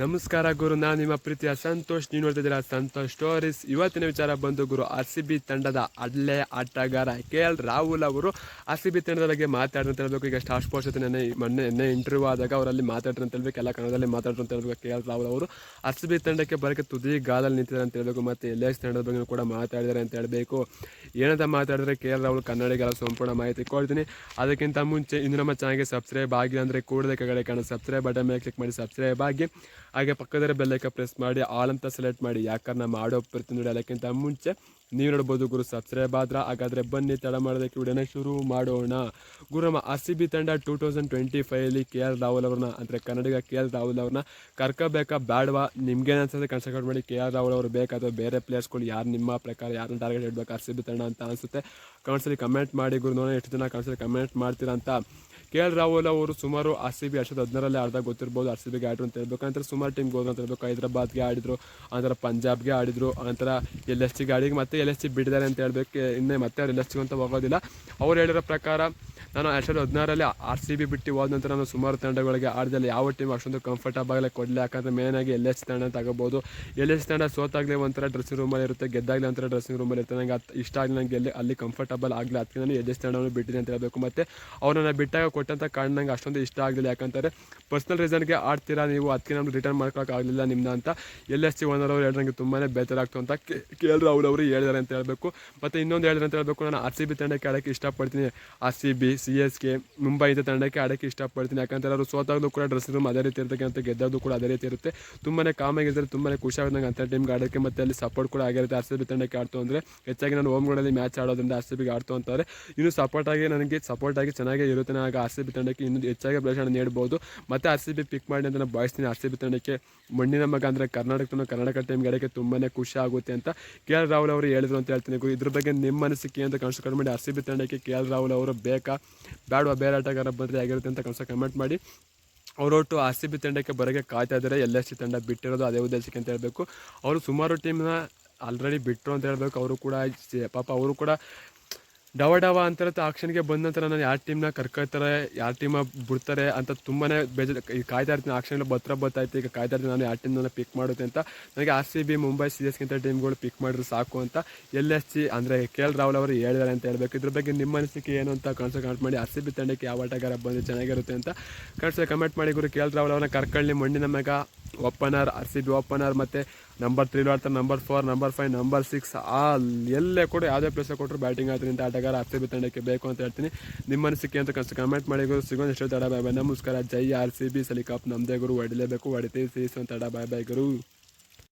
ನಮಸ್ಕಾರ ಗುರು, ನಾನು ನಿಮ್ಮ ಪ್ರೀತಿಯ ಸಂತೋಷ್. ನೀವು ನೋಡ್ತಿದ್ದೀರಾ ಸಂತೋಷ್ ಸ್ಟೋರೀಸ್. ಇವತ್ತಿನ ವಿಚಾರ ಬಂದು ಗುರು, RCB ತಂಡದ ಹಳ್ಳೆ ಆಟಗಾರ KL ರಾಹುಲ್ ಅವರು RCB ತಂಡದ ಬಗ್ಗೆ ಮಾತಾಡ್ರು ಅಂತ ಹೇಳ್ಬೇಕು. ಈಗ ಸ್ಟಾರ್ ಸ್ಪೋರ್ಟ್ಸ್ ಜೊತೆ ನೆನ್ನೆ ಇಂಟರ್ವ್ಯೂ ಆದಾಗ ಅವರಲ್ಲಿ ಮಾತಾಡ್ರು ಅಂತ ಹೇಳ್ಬೇಕು, ಎಲ್ಲ ಕನ್ನಡದಲ್ಲಿ ಮಾತಾಡ್ರು ಅಂತ ಹೇಳ್ಬೇಕು. KL ರಾಹುಲ್ ಅವರು RCB ತಂಡಕ್ಕೆ ಬರೋಕ್ಕೆ ತುದಿ ಗಾಲಲ್ಲಿ ನಿಂತಿದ್ದಾರೆ ಅಂತ ಹೇಳ್ಬೇಕು. ಮತ್ತು LS ತಂಡದ ಬಗ್ಗೆ ಕೂಡ ಮಾತಾಡಿದ್ದಾರೆ ಅಂತ ಹೇಳಬೇಕು. ಏನಂತ ಮಾತಾಡಿದ್ರೆ KL ರಾಹುಲ್ ಕನ್ನಡಿಗರ ಸಂಪೂರ್ಣ ಮಾಹಿತಿ ಕೊಡ್ತೀನಿ. ಅದಕ್ಕಿಂತ ಮುಂಚೆ ಇನ್ನು ನಮ್ಮ ಚಾನಲ್ಗೆ ಸಬ್ಸ್ಕ್ರೈಬ್ ಆಗಿಲ್ಲ ಅಂದರೆ ಕೂಡಲೇ ಕೆಳಗಡೆ ಕಾಣೋ ಸಬ್ಸ್ಕ್ರೈಬ್ ಬಟನ್ ಮೇಲೆ ಕ್ಲಿಕ್ ಮಾಡಿ ಸಬ್ಸ್ಕ್ರೈಬ್ ಆಗಿ, ಹಾಗೆ ಪಕ್ಕದಲ್ಲಿ ಬೆಲ್ಲೈಕ ಪ್ರೆಸ್ ಮಾಡಿ ಆಲ್ ಅಂತ ಸೆಲೆಕ್ಟ್ ಮಾಡಿ. ಯಾಕಂದ್ರೆ ನಾವು ಮಾಡೋ ಪ್ರತಿಯೊಂದು ಅದಕ್ಕಿಂತ ಮುಂಚೆ ನೀವು ನೋಡ್ಬೋದು ಗುರು ಸಬ್ಸ್ಕ್ರೈಬ್ ಆದ್ರೆ. ಹಾಗಾದರೆ ಬನ್ನಿ ತಡ ಮಾಡೋದಕ್ಕೆ ವಿಡಿಯೋನ ಶುರು ಮಾಡೋಣ. ಗುರು, ನಮ್ಮ RCB ತಂಡ 2025 KL ರಾಹುಲ್ ಅವ್ರನ್ನ ಅಂದರೆ ಕನ್ನಡಿಗ KL ರಾಹುಲ್ ಅವ್ರನ್ನ ಕರ್ಕೋಬೇಕಾ ಬೇಡವಾ? ನಿಮ್ಗೇನು ಅನ್ಸುತ್ತೆ ಕನ್ಸಲ್ಟ್ ಮಾಡಿ. KL ರಾಹುಲ್ ಅವರು ಬೇಕಾ ಅಥವಾ ಬೇರೆ ಪ್ಲೇಯರ್ಸ್ಗಳು ಯಾರು ನಿಮ್ಮ ಪ್ರಕಾರ ಯಾರನ್ನ ಟಾರ್ಗೆಟ್ ಇಡಬೇಕು RCB ತಂಡ ಅಂತ ಅನಿಸುತ್ತೆ? ಕಮೆಂಟ್ಸಲ್ಲಿ ಕಮೆಂಟ್ ಮಾಡಿ ಗುರು, ನೋಡೋಣ ಎಷ್ಟು ಜನ ಕಮೆಂಟ್ಸಲ್ಲಿ ಕಮೆಂಟ್ ಮಾಡ್ತೀರಾ ಅಂತ. KL ರಾಹುಲ್ ಅವರು ಸುಮಾರು RCB 2017 ಆಡಿದಾಗ ಗೊತ್ತಿರ್ಬೋದು. RCBಗೆ ಆಡಿದ್ರು ಅಂತ ಹೇಳ್ಬೇಕು. ನಂತರ ಸುಮಾರು ಟೀಮ್ಗೆ ಹೋದ್ರು ಅಂತ ಹೇಳ್ಬೇಕು. ಹೈದರಾಬಾದ್ಗೆ ಆಡಿದ್ರು, ಆನಂತರ ಪಂಜಾಬ್ಗೆ ಆಡಿದ್ರು, ಆನಂತರ LSGಗೆ ಆಡಿ ಮತ್ತೆ LSG ಬಿಟ್ಟಿದ್ದಾರೆ ಅಂತ ಹೇಳ್ಬೇಕು. ಇನ್ನೇ ಮತ್ತೆ ಅವ್ರು LSG ಅಂತ ಹೋಗೋದಿಲ್ಲ. ಅವ್ರು ಹೇಳಿರೋ ಪ್ರಕಾರ ನಾನು 2016 RCB ಬಿಟ್ಟು ಹೋದ ನಂತರ ನಾನು ಸುಮಾರು ತಂಡಗಳಿಗೆ ಆಡಿದಲ್ಲಿ ಯಾವ ಟೀಮ್ ಅಷ್ಟೊಂದು ಕಂಫರ್ಟಬಲ್ ಕೊಡಲಿ. ಯಾಕಂದರೆ ಮೇನಾಗಿ LS ತಂಡ ತಗೋಬೋದು. LS ತಂಡ ಸೋತಾಗಲೇ ಒಂಥರ ಡ್ರೆಸ್ಸಿಂಗ್ ರೂಮಲ್ಲಿ ಇರುತ್ತೆ, ಗೆದ್ದಾಗಲೇ ಒಂಥರ ಡ್ರೆಸ್ಸಿಂಗ್ ರೂಮಲ್ಲಿ ಇರುತ್ತೆ. ನನಗೆ ಇಷ್ಟ ಆಗಲಿ, ನನಗೆ ಅಲ್ಲಿ ಕಂಫರ್ಟಬಲ್ ಆಗಲಿ, ಅದಕ್ಕೆ ನಾನು LS ತಂಡವನ್ನು ಬಿಟ್ಟಿದೆ ಅಂತ ಹೇಳಬೇಕು. ಮತ್ತು ಅವ್ರನ್ನ ಬಿಟ್ಟಾಗ ಕೊಟ್ಟಂಥ ಕಾರಣ ನಂಗೆ ಅಷ್ಟೊಂದು ಇಷ್ಟ ಆಗಲಿಲ್ಲ. ಯಾಕಂದರೆ ಪರ್ಸ್ನಲ್ ರೀಸನ್ಗೆ ಆಡ್ತೀರಾ ನೀವು, ಅದಕ್ಕೆ ನಮ್ಗೆ ರಿಟರ್ನ್ ಮಾಡ್ಕೊಳಕ್ಕಾಗಲಿಲ್ಲ ನಿಮ್ಮನ್ನ ಅಂತ LSG ಓನರ್ ಅವರು ಹೇಳಿದಂಗೆ ತುಂಬಾ ಬೇಜಾರಾಗ್ತು ಅಂತ KL ರಾಹುಲ್ ಅವರು ಹೇಳಿದ್ದಾರೆ ಅಂತ ಹೇಳಬೇಕು. ಮತ್ತು ಇನ್ನೊಂದು ಹೇಳಿದ್ರೆ ಅಂತ ಹೇಳಬೇಕು, ನಾನು RCB ತಂಡಕ್ಕೆ ಆಡೋಕ್ಕೆ ಇಷ್ಟಪಡ್ತೀನಿ. RCB, CSK, ಮುಂಬೈ ಇಂಥ ತಂಡಕ್ಕೆ ಆಡೋಕ್ಕೆ ಇಷ್ಟಪಡ್ತೀನಿ. ಯಾಕಂದರೆ ಅವರು ಸೋತಾಗಲೂ ಕೂಡ ಡ್ರೆಸ್ಸಿಂಗ್ ರೂಮ್ ಅದೇ ರೀತಿ ಇರುತ್ತೆ ಅಂತ ಗೆದ್ದದ್ದು ಕೂಡ ಅದೇ ರೀತಿ ಇರುತ್ತೆ. ತುಂಬಾ ಕಾಮಾಗಿದ್ದರೆ ತುಂಬಾ ಖುಷಿ ಆಗುತ್ತೆ ನಂಗೆ ಅಂಥ ಟೀಮ್ಗೆ ಆಡೋಕ್ಕೆ. ಮತ್ತು ಅಲ್ಲಿ ಸಪೋರ್ಟ್ ಕೂಡ ಆಗಿರುತ್ತೆ. RCB ತಂಡಕ್ಕೆ ಆಡ್ತು ಅಂದರೆ ಹೆಚ್ಚಾಗಿ ನಾನು ಹೋಮ್ ಗ್ರೌಂಡಲ್ಲಿ ಮ್ಯಾಚ್ ಆಡೋದ್ರಿಂದ RCBಗೆ ಆಡ್ತು ಅಂತಾರೆ. ಇನ್ನೂ ನನಗೆ ಸಪೋರ್ಟಾಗಿ ಚೆನ್ನಾಗೇ ಇರುತ್ತೆ. ಆಗ RCB ತಂಡಕ್ಕೆ ಇನ್ನೂ ಹೆಚ್ಚಾಗಿ ಪ್ರದರ್ಶನ ನೀಡ್ಬೋದು. ಮತ್ತು RCB ಪಿಕ್ ಮಾಡಿ ಅಂತ ನಾನು ಭಾವಿಸ್ತೀನಿ. RCB ತಂಡಕ್ಕೆ ಮಣ್ಣಿನ ಮಗ ಅಂದರೆ ಕರ್ನಾಟಕ ಟೀಮ್ಗೆ ಆಡೋಕ್ಕೆ ತುಂಬಾ ಖುಷಿ ಆಗುತ್ತೆ ಅಂತ KL ರಾಹುಲ್ ಅವರು ಹೇಳಿದ್ರು ಅಂತ ಹೇಳ್ತೀನಿ. ಇದ್ರ ಬಗ್ಗೆ ನಿಮ್ಮ ಅನಿಸಿಕೆ ಅಂತ ಕಮೆಂಟ್ ಮಾಡಿ. RCB ತಂಡಕ್ಕೆ KL ರಾಹುಲ್ ಅವರು ಬೇಕಾ ಬೇಡವಾ, ಬೇರೆ ಆಟಗಾರ ಬಂದರೆ ಆಗಿರುತ್ತೆ ಅಂತ ಕಮೆಂಟ್ ಮಾಡಿ. ಅವರೊಟ್ಟು RCB ತಂಡಕ್ಕೆ ಬರೋಕ್ಕೆ ಕಾಯ್ತಾ ಇದ್ದಾರೆ. LSG ತಂಡ ಬಿಟ್ಟಿರೋದು ಅದೇ ಉದ್ದೇಶಕ್ಕೆ ಅಂತ ಹೇಳಬೇಕು. ಅವರು ಸುಮಾರು ಟೀಮ್ನ ಆಲ್ರೆಡಿ ಬಿಟ್ಟರು ಅಂತ ಹೇಳಬೇಕು. ಅವರು ಕೂಡ ಪಾಪ ಅವರು ಕೂಡ ಡವ ಅಂತಾರೆ ಆಕ್ಷನ್ಗೆ ಬಂದ ನಂತರ ನಾನು ಯಾವ ಟೀಮ್ನ ಕರ್ಕೊಳ್ತಾರೆ, ಯಾವ ಟೀಮ ಬಿಡ್ತಾರೆ ಅಂತ ತುಂಬಾ ಕಾಯ್ತಾ ಇರ್ತೀನಿ. ಆಕ್ಷನ್ಗಳು ಬರ್ತಾಯಿತ್ತು. ಈಗ ಕಾಯ್ತಾ ಇರ್ತೀನಿ ನಾನು ಯಾವ ಟೀಮ್ನ ಪಿಕ್ ಮಾಡುತ್ತೆ ಅಂತ. ನನಗೆ RCB, ಮುಂಬೈ, CSK ಇಂಥ ಟೀಮ್ಗಳು ಪಿಕ್ ಮಾಡಿದ್ರು ಸಾಕು ಅಂತ LSG ಅಂದರೆ KL ರಾಹುಲ್ ಅವರು ಹೇಳಿದ್ದಾರೆ ಅಂತ ಹೇಳಬೇಕು. ಇದ್ರ ಬಗ್ಗೆ ನಿಮ್ಮ ಅನಿಸಿಕೆ ಏನು ಅಂತ ಕಮೆಂಟ್ ಮಾಡಿ. RCB ತಂಡಕ್ಕೆ ಯಾವ ಆಟಗಾರ ಬಂದರೆ ಚೆನ್ನಾಗಿರುತ್ತೆ ಅಂತ ಕಮೆಂಟ್ ಮಾಡಿ ಗುರು. KL ರಾಹುಲ್ ಅವ್ರನ್ನ ಕರ್ಕೊಳ್ಳಿ ಮಣ್ಣಿನ ಮ್ಯಾಗ ಓಪನರ್, RCB ಓಪನರ್, ಮತ್ತು ನಂಬರ್ 3 ಆಡ್ತಾರೆ, ನಂಬರ್ 4, ನಂಬರ್ 5, ನಂಬರ್ 6 ಎಲ್ಲೇ ಕೂಡ ಯಾವುದೇ ಪ್ಲೇಸ್ ಕೊಟ್ಟರು ಬ್ಯಾಟಿಂಗ್ ಆಡ್ತೀನಿ ಅಂತ ಆಟಗಾರ RCB ತಂಡಕ್ಕೆ ಬೇಕು ಅಂತ ಹೇಳ್ತೀನಿ. ನಿಮ್ಮ ಅನಿಸಿಕೆ ಅಂತ ಕಮೆಂಟ್ ಮಾಡಿ ಗುರು. ಸಿಗೋಣ ಎಷ್ಟು ತಡ. ಬಾಯ್ ಬಾಯ್, ನಮಸ್ಕಾರ. ಜೈ RCB. ಸಲಿ ಕಪ್ ನಮ್ಮದೇ ಗುರು, ಹೊಡಿಲೇಬೇಕು, ಹೊಡಿತೀವಿ ಸೀಸು ಅಂತ. ಬಾಯ್ ಬಾಯ್ ಗುರು.